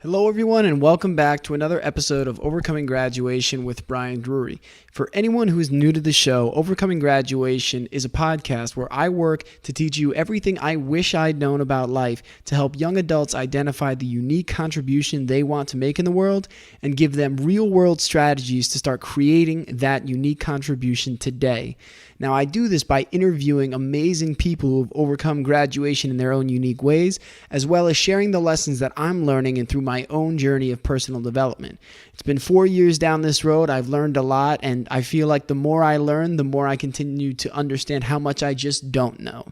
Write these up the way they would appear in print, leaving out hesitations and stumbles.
Hello, everyone, and welcome back to another episode of Overcoming Graduation with Brian Drury. For anyone who is new to the show, Overcoming Graduation is a podcast where I work to teach you everything I wish I'd known about life to help young adults identify the unique contribution they want to make in the world and give them real-world strategies to start creating that unique contribution today. Now, I do this by interviewing amazing people who have overcome graduation in their own unique ways, as well as sharing the lessons that I'm learning and through my own journey of personal development. It's been 4 years down this road. I've learned a lot, and I feel like the more I learn, the more I continue to understand how much I just don't know.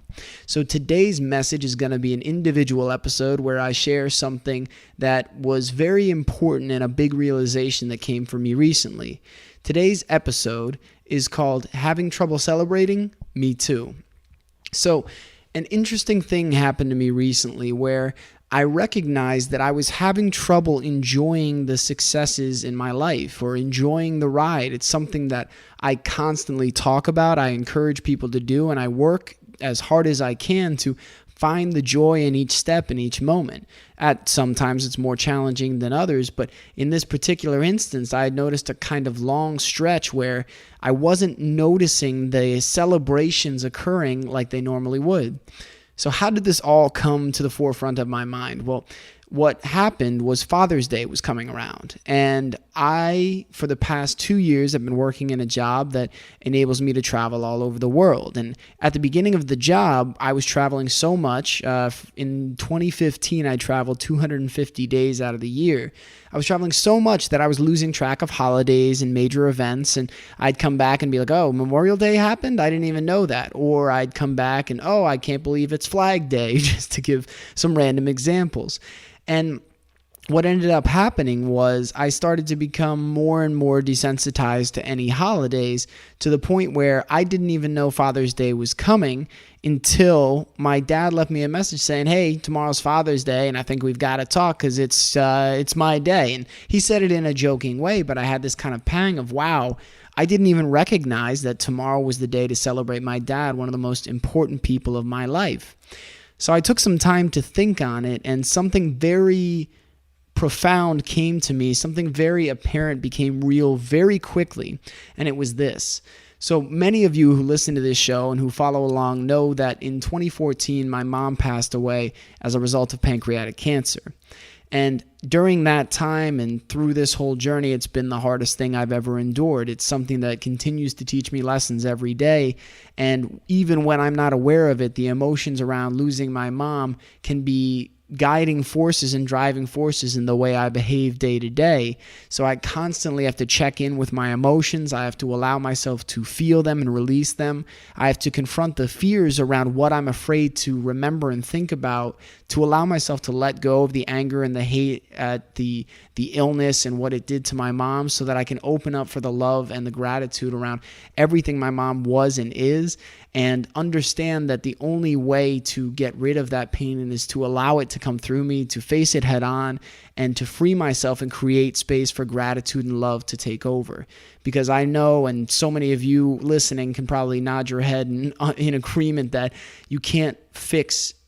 So today's message is going to be an individual episode where I share something that was very important and a big realization that came for me recently. Today's episode is called Having Trouble Celebrating? Me Too. So an interesting thing happened to me recently where I recognized that I was having trouble enjoying the successes in my life or enjoying the ride. It's something that I constantly talk about, I encourage people to do, and I work as hard as I can to find the joy in each step, in each moment. Sometimes it's more challenging than others, but in this particular instance, I had noticed a kind of long stretch where I wasn't noticing the celebrations occurring like they normally would. So how did this all come to the forefront of my mind? Well, what happened was Father's Day was coming around, and I, for the past 2 years, have been working in a job that enables me to travel all over the world. And at the beginning of the job, I was traveling so much. In 2015, I traveled 250 days out of the year. I was traveling so much that I was losing track of holidays and major events, and I'd come back and be like, oh, Memorial Day happened? I didn't even know that. Or I'd come back and, oh, I can't believe it's Flag Day, just to give some random examples. And what ended up happening was I started to become more and more desensitized to any holidays, to the point where I didn't even know Father's Day was coming until my dad left me a message saying, hey, tomorrow's Father's Day, and I think we've got to talk because it's my day. And he said it in a joking way, but I had this kind of pang of, wow, I didn't even recognize that tomorrow was the day to celebrate my dad, one of the most important people of my life. So I took some time to think on it, and something very profound came to me. Something very apparent became real very quickly, and it was this. So many of you who listen to this show and who follow along know that in 2014, my mom passed away as a result of pancreatic cancer. And during that time and through this whole journey, it's been the hardest thing I've ever endured. It's something that continues to teach me lessons every day. And even when I'm not aware of it, the emotions around losing my mom can be guiding forces and driving forces in the way I behave day to day. So I constantly have to check in with my emotions. I have to allow myself to feel them and release them. I have to confront the fears around what I'm afraid to remember and think about, to allow myself to let go of the anger and the hate at the illness and what it did to my mom, so that I can open up for the love and the gratitude around everything my mom was and is, and understand that the only way to get rid of that pain is to allow it to come through me, to face it head on, and to free myself and create space for gratitude and love to take over. Because I know, and so many of you listening can probably nod your head in agreement, that you can't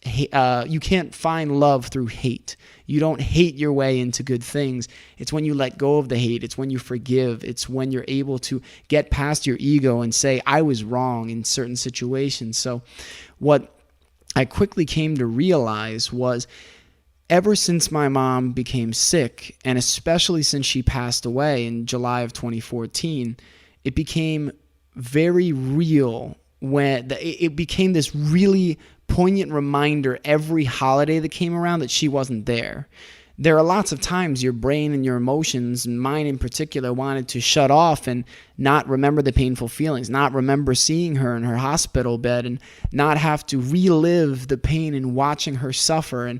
you can't find love through hate. You don't hate your way into good things. It's when you let go of the hate. It's when you forgive. It's when you're able to get past your ego and say, I was wrong in certain situations. So what I quickly came to realize was, ever since my mom became sick, and especially since she passed away in July of 2014, it became very real when it became this really poignant reminder every holiday that came around that she wasn't there. There are lots of times your brain and your emotions, and mine in particular, wanted to shut off and not remember the painful feelings, not remember seeing her in her hospital bed, and not have to relive the pain in watching her suffer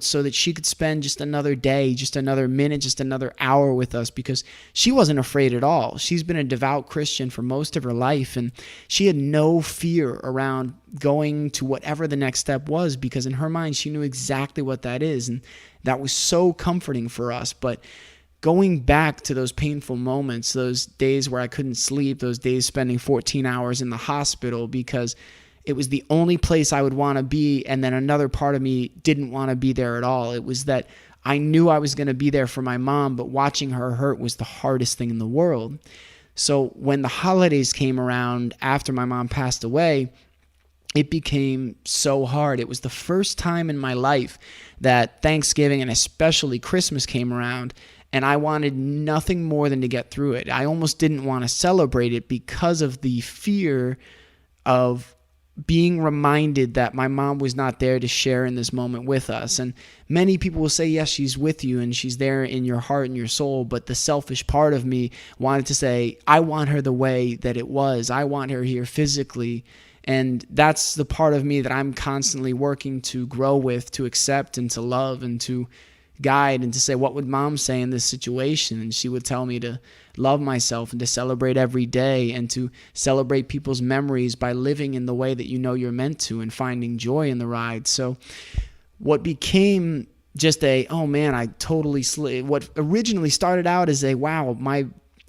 so that she could spend just another day, just another minute, just another hour with us, because she wasn't afraid at all. She's been a devout Christian for most of her life, and she had no fear around going to whatever the next step was, because in her mind, she knew exactly what that is. And that was so comforting for us. But going back to those painful moments, those days where I couldn't sleep, those days spending 14 hours in the hospital because it was the only place I would want to be, and then another part of me didn't want to be there at all. It was that I knew I was going to be there for my mom, but watching her hurt was the hardest thing in the world. So when the holidays came around after my mom passed away, it became so hard. It was the first time in my life that Thanksgiving and especially Christmas came around, and I wanted nothing more than to get through it. I almost didn't want to celebrate it because of the fear of being reminded that my mom was not there to share in this moment with us. And many people will say, yes, she's with you and she's there in your heart and your soul. But the selfish part of me wanted to say, I want her the way that it was. I want her here physically. And that's the part of me that I'm constantly working to grow with, to accept and to love and to guide, and to say, what would mom say in this situation? And she would tell me to love myself and to celebrate every day and to celebrate people's memories by living in the way that you know you're meant to and finding joy in the ride. So what became just oh man, I totally slipped. What originally started out as I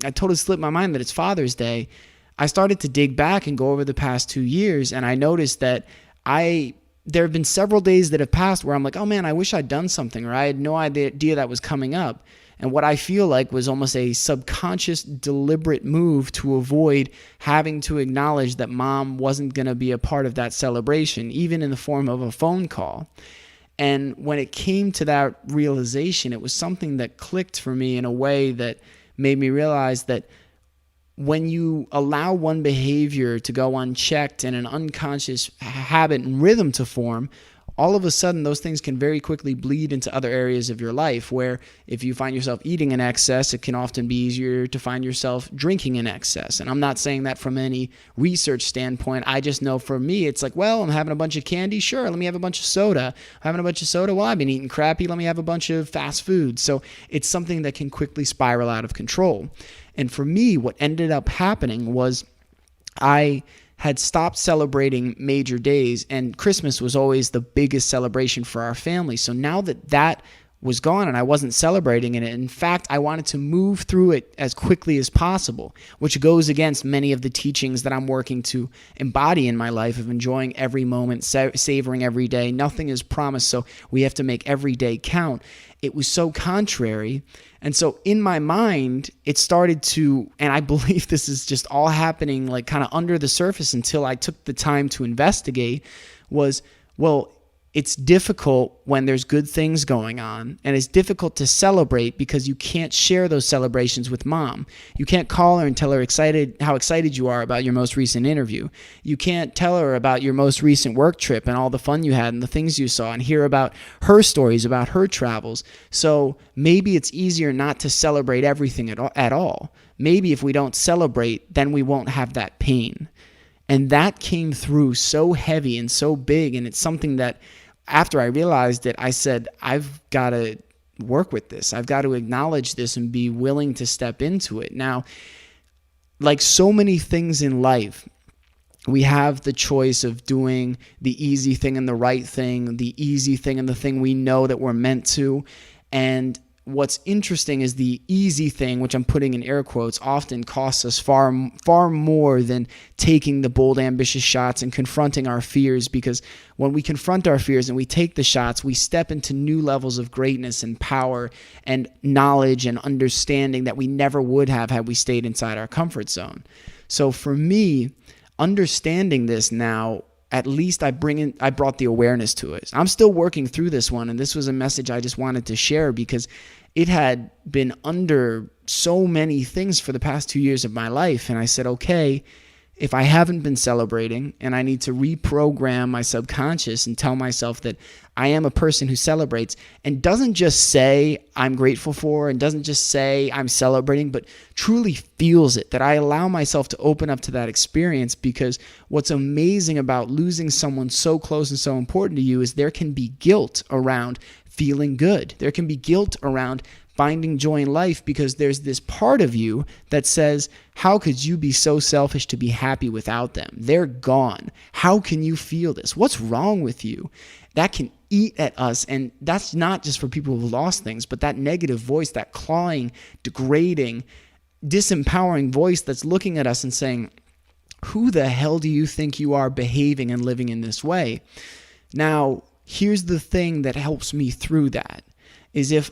totally slipped my mind that it's Father's Day. I started to dig back and go over the past 2 years, and I noticed that there have been several days that have passed where I'm like, oh man, I wish I'd done something, or I had no idea that was coming up. And what I feel like was almost a subconscious, deliberate move to avoid having to acknowledge that mom wasn't going to be a part of that celebration, even in the form of a phone call. And when it came to that realization, it was something that clicked for me in a way that made me realize that when you allow one behavior to go unchecked and an unconscious habit and rhythm to form, all of a sudden those things can very quickly bleed into other areas of your life, where if you find yourself eating in excess, it can often be easier to find yourself drinking in excess. And I'm not saying that from any research standpoint. I just know for me, it's like, well, I'm having a bunch of candy. Sure, let me have a bunch of soda. I'm having a bunch of soda. Well, I've been eating crappy. Let me have a bunch of fast food. So it's something that can quickly spiral out of control. And for me, what ended up happening was I had stopped celebrating major days, and Christmas was always the biggest celebration for our family. So now that was gone and I wasn't celebrating it, in fact, I wanted to move through it as quickly as possible, which goes against many of the teachings that I'm working to embody in my life of enjoying every moment, savoring every day. Nothing is promised, so we have to make every day count. It was so contrary. And so in my mind, it started to, and I believe this is just all happening like kind of under the surface until I took the time to investigate, was, well, it's difficult when there's good things going on, and it's difficult to celebrate because you can't share those celebrations with mom. You can't call her and tell her how excited you are about your most recent interview. You can't tell her about your most recent work trip and all the fun you had and the things you saw, and hear about her stories about her travels. So maybe it's easier not to celebrate everything at all. Maybe if we don't celebrate, then we won't have that pain. And that came through so heavy and so big, and it's something that after I realized it, I said, I've got to work with this. I've got to acknowledge this and be willing to step into it. Now, like so many things in life, we have the choice of doing the easy thing and the right thing, the easy thing and the thing we know that we're meant to. And what's interesting is the easy thing, which I'm putting in air quotes, often costs us far more than taking the bold, ambitious shots and confronting our fears, because when we confront our fears and we take the shots, we step into new levels of greatness and power and knowledge and understanding that we never would have had we stayed inside our comfort zone. So for me, understanding this now, at least I brought the awareness to it. I'm still working through this one, and this was a message I just wanted to share because it had been under so many things for the past 2 years of my life. And I said, okay, if I haven't been celebrating and I need to reprogram my subconscious and tell myself that I am a person who celebrates and doesn't just say I'm grateful for and doesn't just say I'm celebrating, but truly feels it, that I allow myself to open up to that experience. Because what's amazing about losing someone so close and so important to you is there can be guilt around feeling good. There can be guilt around finding joy in life because there's this part of you that says, how could you be so selfish to be happy without them? They're gone. How can you feel this? What's wrong with you? That can eat at us. And that's not just for people who've lost things, but that negative voice, that clawing, degrading, disempowering voice that's looking at us and saying, who the hell do you think you are behaving and living in this way? Now, here's the thing that helps me through that. is if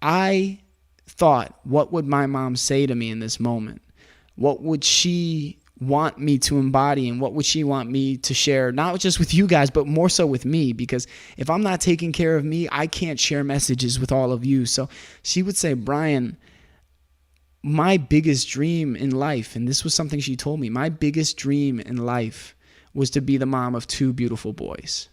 I thought, what would my mom say to me in this moment? What would she want me to embody, and what would she want me to share, not just with you guys, but more so with me? Because if I'm not taking care of me, I can't share messages with all of you. So she would say, Brian, my biggest dream in life, and this was something she told me, my biggest dream in life was to be the mom of 2 beautiful boys.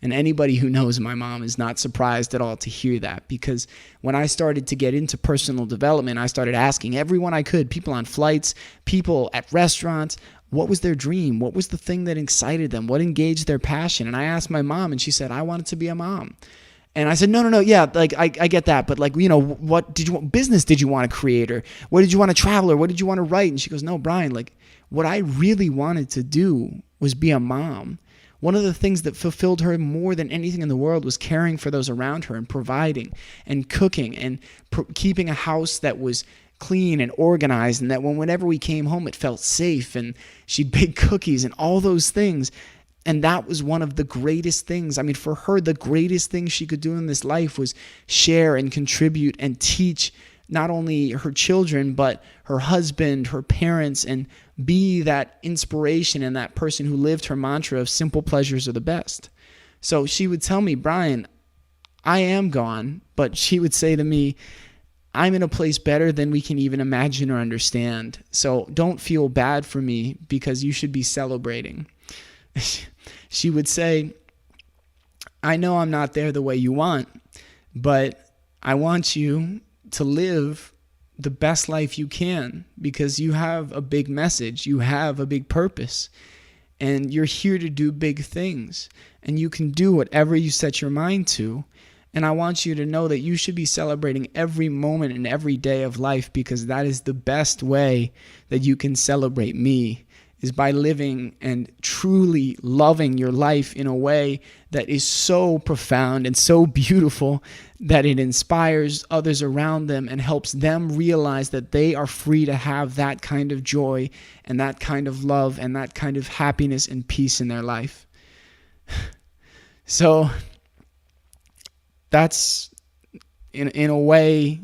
And anybody who knows my mom is not surprised at all to hear that, because when I started to get into personal development, I started asking everyone I could, people on flights, people at restaurants, what was their dream? What was the thing that excited them? What engaged their passion? And I asked my mom, and she said, I wanted to be a mom. And I said, no, yeah, like I get that, but like, what business did you want to create, or what did you want to travel, or what did you want to write? And she goes, no, Brian, like what I really wanted to do was be a mom. One of the things that fulfilled her more than anything in the world was caring for those around her and providing and cooking and keeping a house that was clean and organized, and that whenever we came home, it felt safe, and she'd bake cookies and all those things. And that was one of the greatest things. I mean, for her, the greatest thing she could do in this life was share and contribute and teach not only her children, but her husband, her parents, and be that inspiration and that person who lived her mantra of simple pleasures are the best. So she would tell me, Brian, I am gone, but she would say to me, I'm in a place better than we can even imagine or understand. So don't feel bad for me, because you should be celebrating. She would say, I know I'm not there the way you want, but I want you to live the best life you can, because you have a big message, you have a big purpose, and you're here to do big things, and you can do whatever you set your mind to. And I want you to know that you should be celebrating every moment and every day of life, because that is the best way that you can celebrate me, is by living and truly loving your life in a way that is so profound and so beautiful that it inspires others around them and helps them realize that they are free to have that kind of joy and that kind of love and that kind of happiness and peace in their life. So that's, in a way,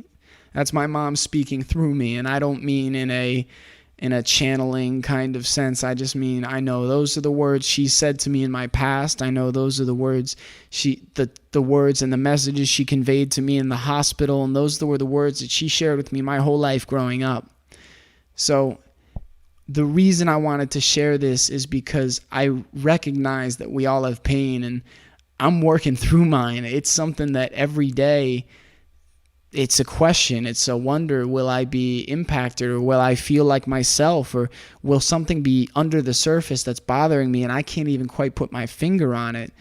that's my mom speaking through me. And I don't mean in a channeling kind of sense. I just mean, I know those are the words she said to me in my past. I know those are the words the words and the messages she conveyed to me in the hospital, and those were the words that she shared with me my whole life growing up. So the reason I wanted to share this is because I recognize that we all have pain, and I'm working through mine. It's something that every day, it's a question, it's a wonder, will I be impacted, or will I feel like myself, or will something be under the surface that's bothering me and I can't even quite put my finger on it?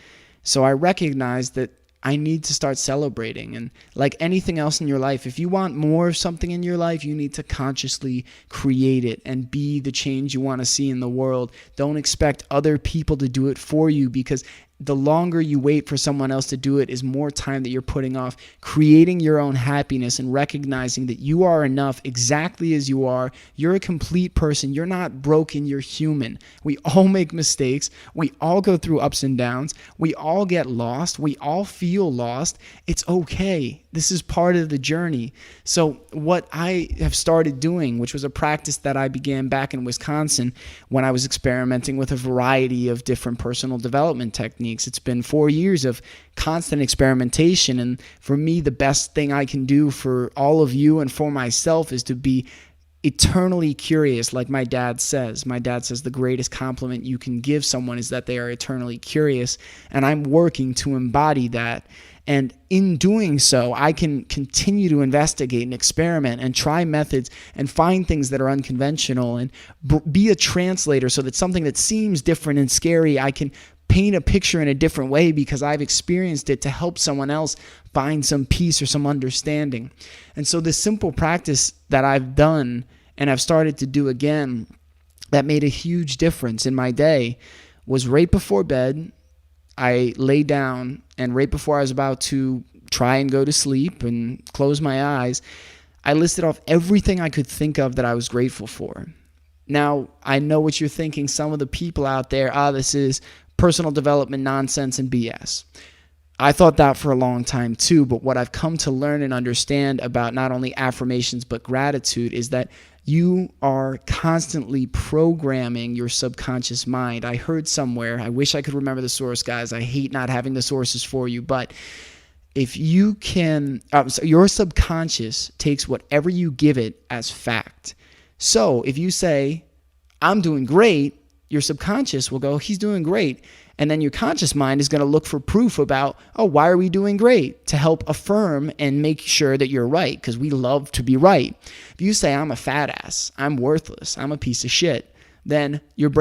So I recognize that I need to start celebrating. And like anything else in your life, if you want more of something in your life, you need to consciously create it and be the change you want to see in the world. Don't expect other people to do it for you, because the longer you wait for someone else to do it is more time that you're putting off creating your own happiness and recognizing that you are enough exactly as you are. You're a complete person. You're not broken. You're human. We all make mistakes. We all go through ups and downs. We all get lost. We all feel lost. It's okay. This is part of the journey. So what I have started doing, which was a practice that I began back in Wisconsin when I was experimenting with a variety of different personal development techniques. It's been 4 years of constant experimentation. And for me, the best thing I can do for all of you and for myself is to be eternally curious. Like my dad says the greatest compliment you can give someone is that they are eternally curious. And I'm working to embody that. And in doing so, I can continue to investigate and experiment and try methods and find things that are unconventional and be a translator, so that something that seems different and scary, I can paint a picture in a different way because I've experienced it, to help someone else find some peace or some understanding. And so this simple practice that I've done and I've started to do again that made a huge difference in my day was right before bed, I lay down, and right before I was about to try and go to sleep and close my eyes, I listed off everything I could think of that I was grateful for. Now, I know what you're thinking. Some of the people out there, this is personal development nonsense and BS. I thought that for a long time too, but what I've come to learn and understand about not only affirmations but gratitude is that you are constantly programming your subconscious mind. I heard somewhere, I wish I could remember the source, guys. I hate not having the sources for you, but if you can, so your subconscious takes whatever you give it as fact. So if you say, I'm doing great, your subconscious will go, he's doing great. And then your conscious mind is going to look for proof about, oh, why are we doing great? To help affirm and make sure that you're right, because we love to be right. If you say, I'm a fat ass, I'm worthless, I'm a piece of shit, then your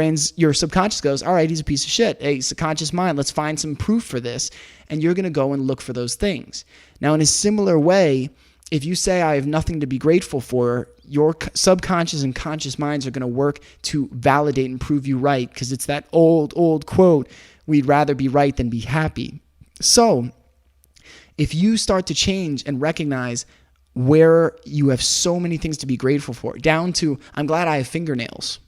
subconscious goes, all right, he's a piece of shit. Hey, subconscious mind, let's find some proof for this. And you're going to go and look for those things. Now, in a similar way, if you say, I have nothing to be grateful for, your subconscious and conscious minds are going to work to validate and prove you right, because it's that old quote, we'd rather be right than be happy. So if you start to change and recognize where you have so many things to be grateful for, down to, I'm glad I have fingernails.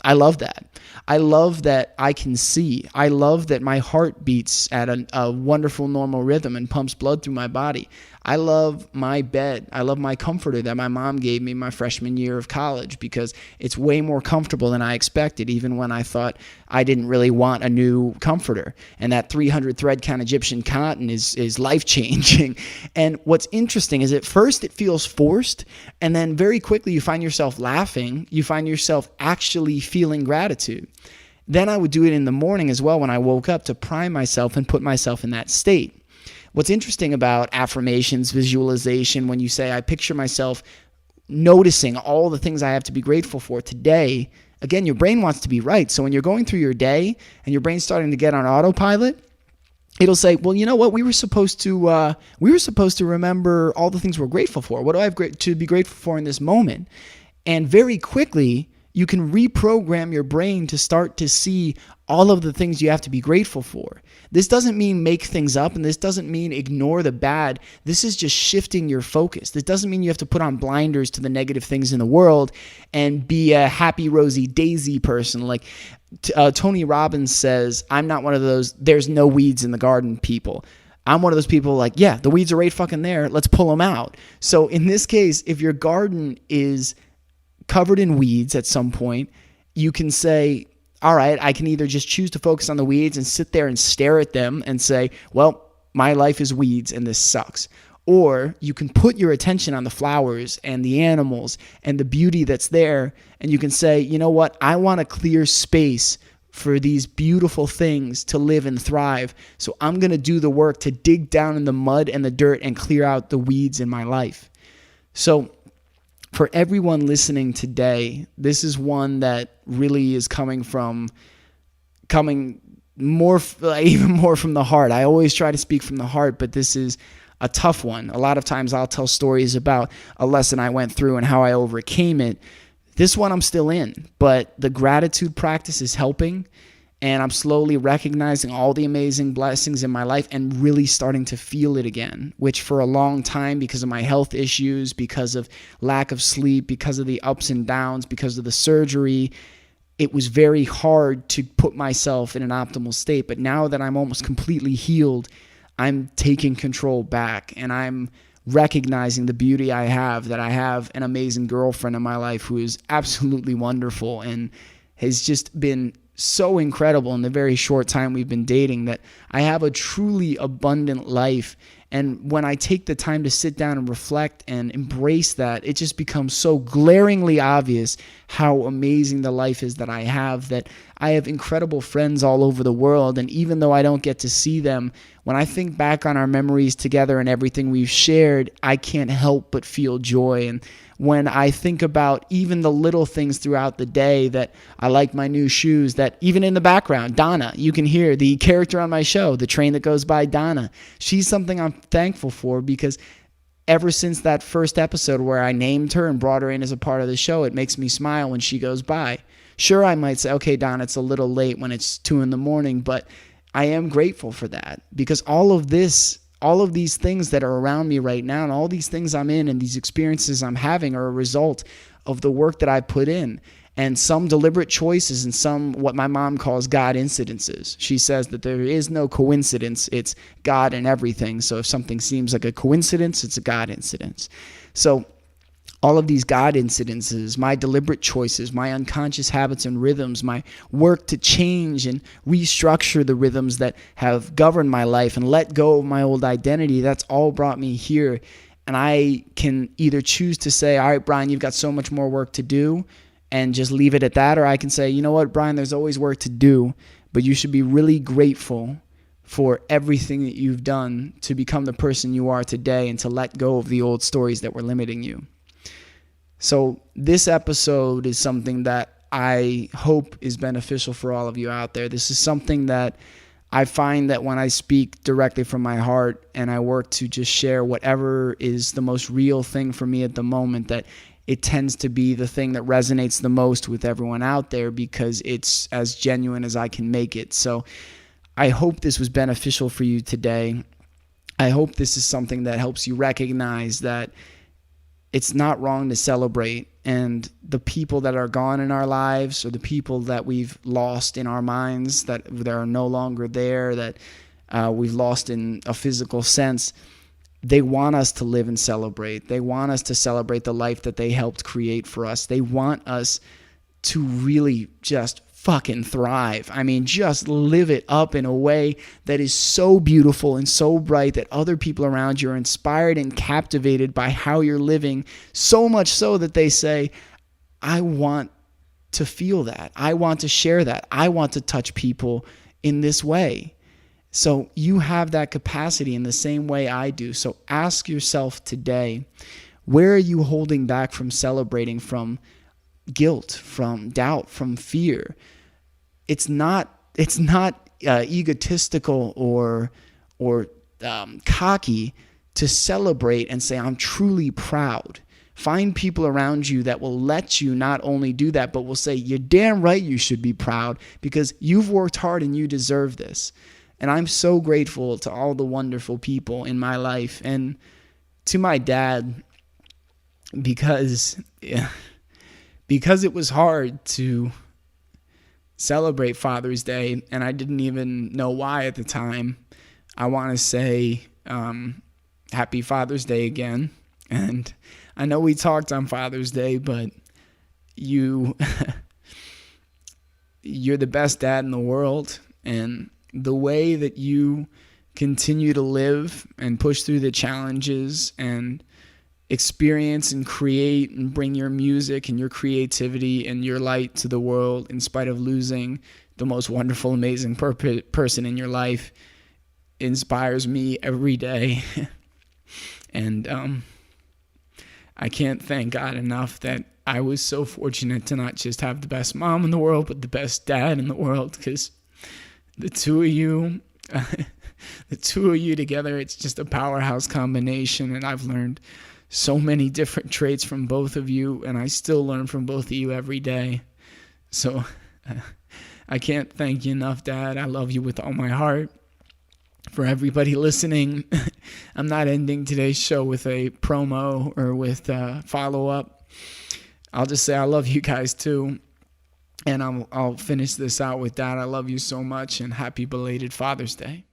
I love that. I love that I can see. I love that my heart beats at a wonderful normal rhythm and pumps blood through my body. I love my bed. I love my comforter that my mom gave me my freshman year of college, because it's way more comfortable than I expected, even when I thought I didn't really want a new comforter. And that 300 thread count Egyptian cotton is life-changing. And what's interesting is at first it feels forced, and then very quickly you find yourself laughing. You find yourself actually feeling gratitude. Then I would do it in the morning as well when I woke up, to prime myself and put myself in that state. What's interesting about affirmations, visualization, when you say, I picture myself noticing all the things I have to be grateful for today, again, your brain wants to be right. So when you're going through your day and your brain's starting to get on autopilot, it'll say, well, you know what? We were supposed to remember all the things we're grateful for. What do I have to be grateful for in this moment? And very quickly, you can reprogram your brain to start to see all of the things you have to be grateful for. This doesn't mean make things up, and this doesn't mean ignore the bad. This is just shifting your focus. This doesn't mean you have to put on blinders to the negative things in the world and be a happy, rosy daisy person. Like Tony Robbins says, I'm not one of those there's no weeds in the garden people. I'm one of those people like, yeah, the weeds are right fucking there. Let's pull them out. So in this case, if your garden is covered in weeds at some point, you can say, all right, I can either just choose to focus on the weeds and sit there and stare at them and say, well, my life is weeds and this sucks. Or you can put your attention on the flowers and the animals and the beauty that's there, and you can say, you know what, I want to clear space for these beautiful things to live and thrive. So I'm going to do the work to dig down in the mud and the dirt and clear out the weeds in my life. So for everyone listening today, this is one that really is coming more, even more from the heart. I always try to speak from the heart, but this is a tough one. A lot of times I'll tell stories about a lesson I went through and how I overcame it. This one I'm still in, but the gratitude practice is helping, and I'm slowly recognizing all the amazing blessings in my life and really starting to feel it again, which for a long time, because of my health issues, because of lack of sleep, because of the ups and downs, because of the surgery, it was very hard to put myself in an optimal state. But now that I'm almost completely healed, I'm taking control back, and I'm recognizing the beauty I have, that I have an amazing girlfriend in my life who is absolutely wonderful and has just been so incredible in the very short time we've been dating, that I have a truly abundant life. And when I take the time to sit down and reflect and embrace that, it just becomes so glaringly obvious how amazing the life is that I have, that I have incredible friends all over the world. And even though I don't get to see them, when I think back on our memories together and everything we've shared, I can't help but feel joy. And when I think about even the little things throughout the day, that I like my new shoes, that even in the background, Donna, you can hear the character on my show, the train that goes by, Donna. She's something I'm thankful for, because ever since that first episode where I named her and brought her in as a part of the show, it makes me smile when she goes by. Sure, I might say, okay, Donna, it's a little late when it's 2 a.m, but I am grateful for that, because all of these things that are around me right now, and all these things I'm in and these experiences I'm having, are a result of the work that I put in. and some deliberate choices and some what my mom calls God incidences. She says that there is no coincidence, it's God in everything. So if something seems like a coincidence, it's a God incidence. So all of these God incidences, my deliberate choices, my unconscious habits and rhythms, my work to change and restructure the rhythms that have governed my life and let go of my old identity, that's all brought me here. And I can either choose to say, all right, Brian, you've got so much more work to do, and just leave it at that. Or I can say, you know what, Brian, there's always work to do, but you should be really grateful for everything that you've done to become the person you are today and to let go of the old stories that were limiting you. So this episode is something that I hope is beneficial for all of you out there. This is something that I find that when I speak directly from my heart and I work to just share whatever is the most real thing for me at the moment, that it tends to be the thing that resonates the most with everyone out there because it's as genuine as I can make it. So I hope this was beneficial for you today. I hope this is something that helps you recognize that it's not wrong to celebrate, and the people that are gone in our lives or the people that we've lost in our minds, that are no longer there, that we've lost in a physical sense, they want us to live and celebrate. They want us to celebrate the life that they helped create for us. They want us to really just fucking thrive. I mean, just live it up in a way that is so beautiful and so bright that other people around you are inspired and captivated by how you're living, so much so that they say, I want to feel that. I want to share that. I want to touch people in this way. So you have that capacity in the same way I do. So ask yourself today, where are you holding back from celebrating, from guilt, from doubt, from fear? It's not egotistical or cocky to celebrate and say, I'm truly proud. Find people around you that will let you not only do that, but will say, you're damn right you should be proud because you've worked hard and you deserve this. And I'm so grateful to all the wonderful people in my life and to my dad because it was hard to celebrate Father's Day, and I didn't even know why at the time. I want to say Happy Father's Day again. And I know we talked on Father's Day, but you're the best dad in the world, and the way that you continue to live and push through the challenges and experience and create and bring your music and your creativity and your light to the world in spite of losing the most wonderful, amazing person in your life inspires me every day. And I can't thank God enough that I was so fortunate to not just have the best mom in the world, but the best dad in the world, because the two of you together, it's just a powerhouse combination. And I've learned so many different traits from both of you, and I still learn from both of you every day. So I can't thank you enough, Dad. I love you with all my heart. For everybody listening, I'm not ending today's show with a promo or with a follow-up. I'll just say I love you guys too. And I'll finish this out with that. I love you so much, and happy belated Father's Day.